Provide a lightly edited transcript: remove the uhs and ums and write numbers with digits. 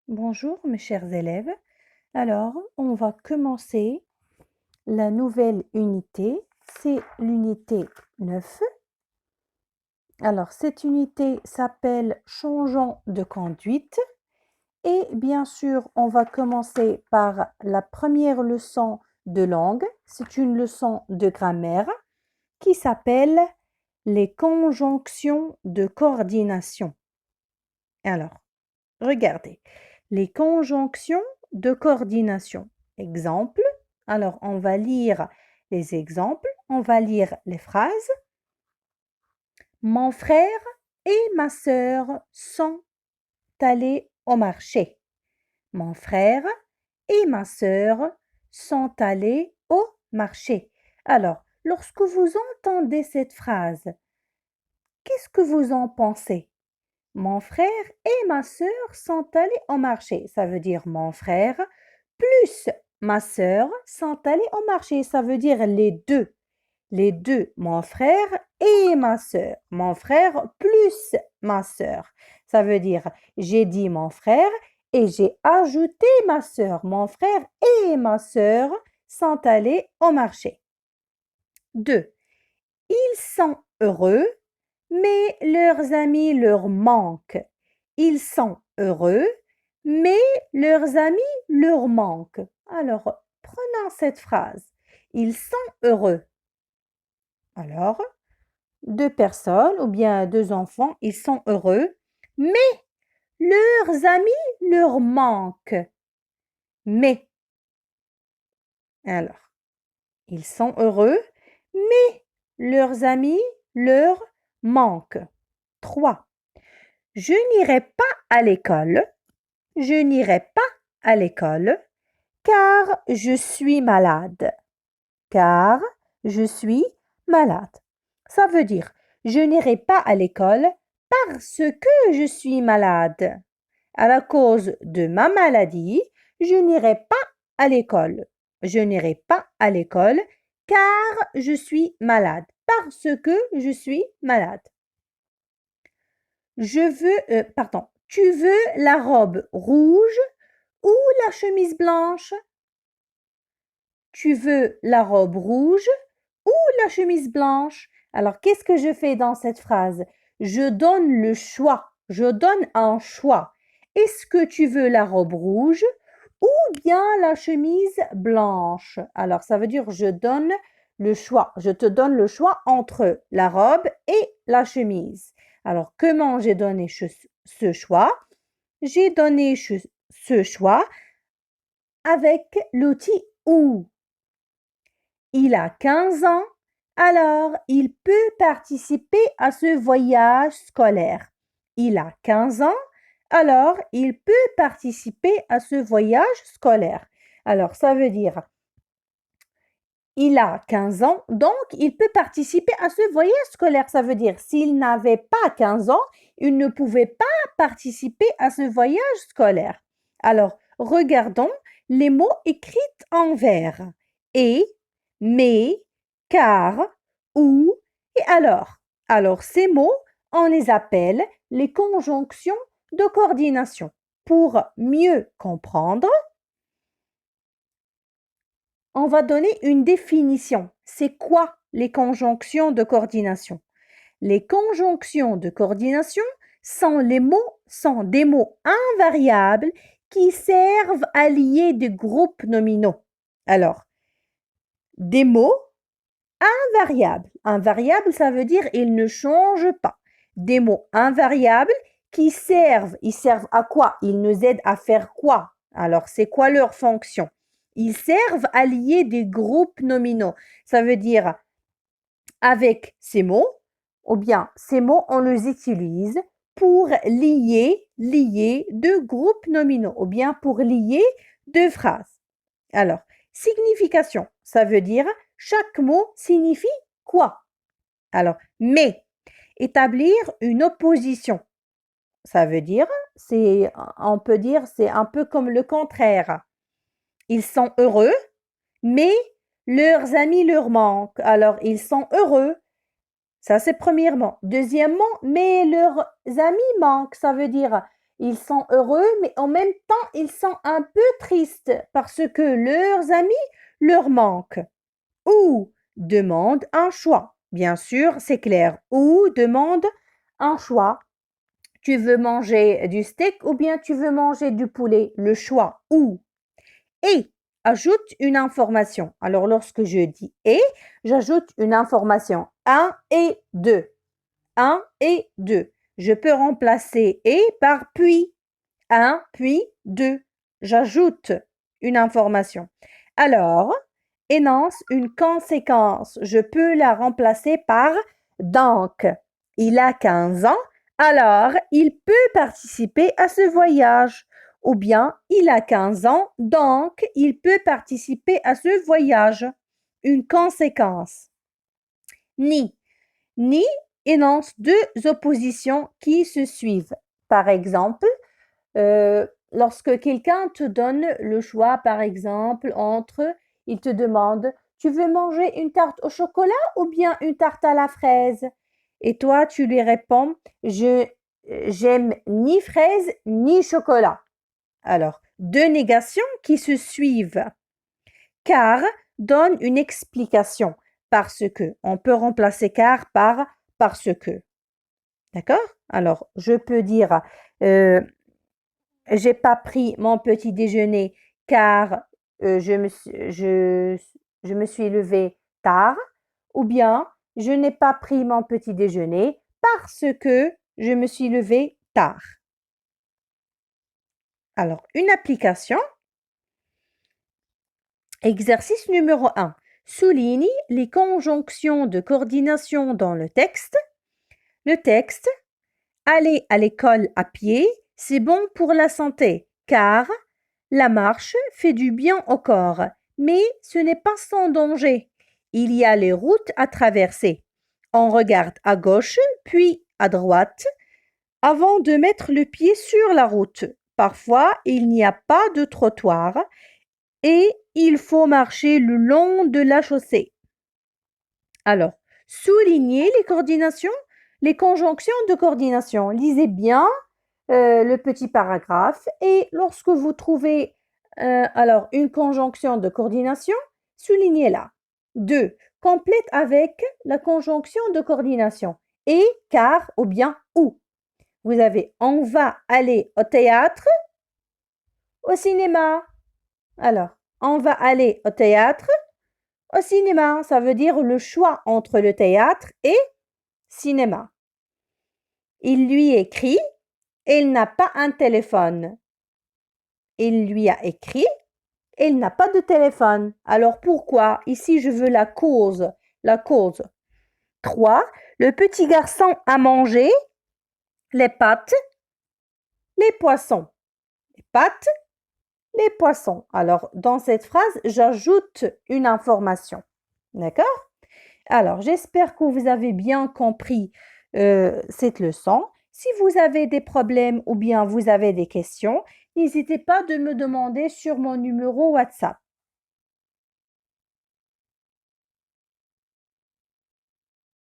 Bonjour mes chers élèves. Alors, on va commencer la nouvelle unité. C'est l'unité 9. Alors, cette unité s'appelle Changeons de conduite. Et bien sûr, on va commencer par la première leçon de langue. C'est une leçon de grammaire qui s'appelle les conjonctions de coordination. Alors, regardez, les conjonctions de coordination. Exemple. Alors, on va lire les exemples, on va lire les phrases. Mon frère et ma sœur sont allés au marché. Mon frère et ma sœur sont allés au marché. Alors, lorsque vous entendez cette phrase, qu'est-ce que vous en pensez? Mon frère et ma sœur sont allés au marché. Ça veut dire mon frère plus ma sœur sont allés au marché. Ça veut dire les deux. Les deux, mon frère et ma sœur. Mon frère plus ma sœur. Ça veut dire j'ai dit mon frère et j'ai ajouté ma sœur. Mon frère et ma sœur sont allés au marché. 2. Ils sont heureux mais leurs amis leur manquent. Ils sont heureux, mais leurs amis leur manquent. Alors, prenons cette phrase. Ils sont heureux. Alors, deux personnes ou bien deux enfants, ils sont heureux, mais leurs amis leur manquent. Mais, alors, ils sont heureux, mais leurs amis leur manquent. 3. Je n'irai pas à l'école. Je n'irai pas à l'école car je suis malade. Car je suis malade. Ça veut dire je n'irai pas à l'école parce que je suis malade. À la cause de ma maladie, je n'irai pas à l'école. Je n'irai pas à l'école car je suis malade. Parce que je suis malade. Tu veux la robe rouge ou la chemise blanche? Tu veux la robe rouge ou la chemise blanche? Alors, qu'est-ce que je fais dans cette phrase? Je donne le choix. Je donne un choix. Est-ce que tu veux la robe rouge ou bien la chemise blanche? Alors, ça veut dire je donne le choix. Je te donne le choix entre la robe et la chemise. Alors, comment j'ai donné ce choix? J'ai donné ce choix avec l'outil ou. Il a 15 ans, alors il peut participer à ce voyage scolaire. Il a 15 ans, alors il peut participer à ce voyage scolaire. Alors, ça veut dire, il a 15 ans, donc il peut participer à ce voyage scolaire. Ça veut dire, s'il n'avait pas 15 ans, il ne pouvait pas participer à ce voyage scolaire. Alors, regardons les mots écrits en vert. Et, mais, car, ou et alors. Alors, ces mots, on les appelle les conjonctions de coordination. Pour mieux comprendre, on va donner une définition. C'est quoi les conjonctions de coordination? Les conjonctions de coordination sont des mots invariables qui servent à lier des groupes nominaux. Alors, des mots invariables. Invariable, ça veut dire ils ne changent pas. Des mots invariables ils servent à quoi? Ils nous aident à faire quoi? Alors, c'est quoi leur fonction? Ils servent à lier des groupes nominaux. Ça veut dire avec ces mots, ou bien ces mots, on les utilise pour lier deux groupes nominaux, ou bien pour lier deux phrases. Alors, signification, ça veut dire chaque mot signifie quoi? Alors, mais, établir une opposition, ça veut dire, on peut dire, c'est un peu comme le contraire. Ils sont heureux, mais leurs amis leur manquent. Alors, ils sont heureux. Ça, c'est premièrement. Deuxièmement, mais leurs amis manquent. Ça veut dire, Ils sont heureux, mais en même temps, ils sont un peu tristes parce que leurs amis leur manquent. Ou demande un choix. Bien sûr, c'est clair. Ou demande un choix. Tu veux manger du steak ou bien tu veux manger du poulet? Le choix. Ou. Et ajoute une information. Alors, lorsque je dis et, j'ajoute une information. Un et deux. Un et deux. Je peux remplacer et par puis. Un, puis deux. J'ajoute une information. Alors, énonce une conséquence. Je peux la remplacer par donc. Il a 15 ans, alors il peut participer à ce voyage. Ou bien, il a 15 ans, donc il peut participer à ce voyage. Une conséquence. Ni. Ni énonce deux oppositions qui se suivent. Par exemple, lorsque quelqu'un te donne le choix, par exemple, entre, il te demande, tu veux manger une tarte au chocolat ou bien une tarte à la fraise? Et toi, tu lui réponds, j'aime ni fraise ni chocolat. Alors, deux négations qui se suivent. Car donne une explication. Parce que. On peut remplacer car par parce que. D'accord? Alors, je peux dire, j'ai pas pris mon petit déjeuner car je me suis levée tard, ou bien je n'ai pas pris mon petit déjeuner parce que je me suis levée tard. Alors, une application. Exercice numéro 1. Souligne les conjonctions de coordination dans le texte. Le texte, aller à l'école à pied, c'est bon pour la santé, car la marche fait du bien au corps, mais ce n'est pas sans danger. Il y a les routes à traverser. On regarde à gauche, puis à droite, avant de mettre le pied sur la route. Parfois, il n'y a pas de trottoir et il faut marcher le long de la chaussée. Alors, soulignez les coordinations, les conjonctions de coordination. Lisez bien le petit paragraphe et lorsque vous trouvez alors une conjonction de coordination, soulignez-la. 2. Complète avec la conjonction de coordination et, car ou bien ou. Vous avez on va aller au théâtre, au cinéma. Alors, on va aller au théâtre, au cinéma. Ça veut dire le choix entre le théâtre et cinéma. Il lui écrit, il n'a pas un téléphone. Il lui a écrit, il n'a pas de téléphone. Alors pourquoi? Ici, je veux la cause. La cause. 3. Le petit garçon a mangé les pâtes, les poissons. Les pâtes, les poissons. Alors, dans cette phrase, j'ajoute une information. D'accord? Alors, j'espère que vous avez bien compris cette leçon. Si vous avez des problèmes ou bien vous avez des questions, n'hésitez pas de me demander sur mon numéro WhatsApp.